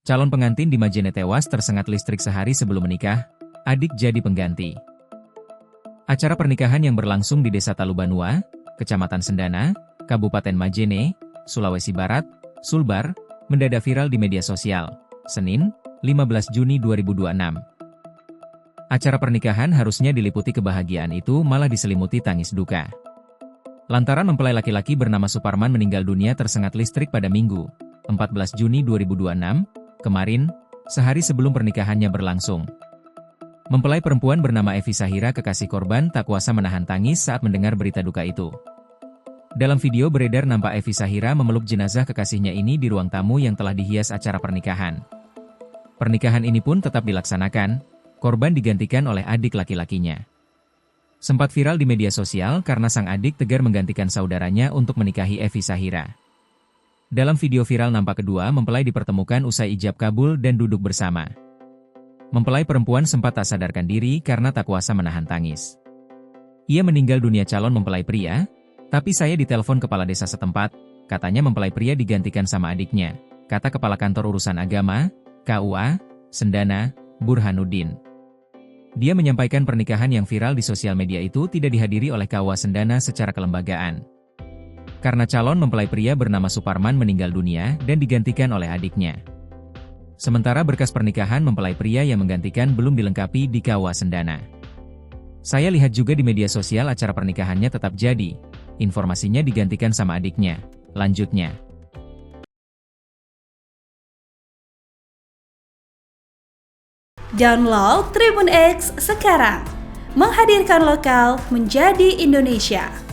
Calon pengantin di Majene tewas tersengat listrik sehari sebelum menikah, adik jadi pengganti. Acara pernikahan yang berlangsung di Desa Talubanua, Kecamatan Sendana, Kabupaten Majene, Sulawesi Barat, Sulbar, mendadak viral di media sosial, Senin, 15 Juni 2026. Acara pernikahan harusnya diliputi kebahagiaan itu malah diselimuti tangis duka. Lantaran mempelai laki-laki bernama Suparman meninggal dunia tersengat listrik pada Minggu, 14 Juni 2026, kemarin, sehari sebelum pernikahannya berlangsung. Mempelai perempuan bernama Evi Sahira, kekasih korban, tak kuasa menahan tangis saat mendengar berita duka itu. Dalam video beredar nampak Evi Sahira memeluk jenazah kekasihnya ini di ruang tamu yang telah dihias acara pernikahan. Pernikahan ini pun tetap dilaksanakan, korban digantikan oleh adik laki-lakinya. Sempat viral di media sosial karena sang adik tegar menggantikan saudaranya untuk menikahi Evi Sahira. Dalam video viral nampak kedua mempelai dipertemukan usai ijab kabul dan duduk bersama. Mempelai perempuan sempat tak sadarkan diri karena tak kuasa menahan tangis. Ia meninggal dunia calon mempelai pria, tapi saya ditelepon kepala desa setempat, katanya mempelai pria digantikan sama adiknya, kata Kepala Kantor Urusan Agama, KUA, Sendana, Burhanuddin. Dia menyampaikan pernikahan yang viral di sosial media itu tidak dihadiri oleh KUA Sendana secara kelembagaan. Karena calon mempelai pria bernama Suparman meninggal dunia dan digantikan oleh adiknya. Sementara berkas pernikahan mempelai pria yang menggantikan belum dilengkapi di KUA Sendana. Saya lihat juga di media sosial acara pernikahannya tetap jadi. Informasinya digantikan sama adiknya. Lanjutnya. Download Tribun X sekarang. Menghadirkan lokal menjadi Indonesia.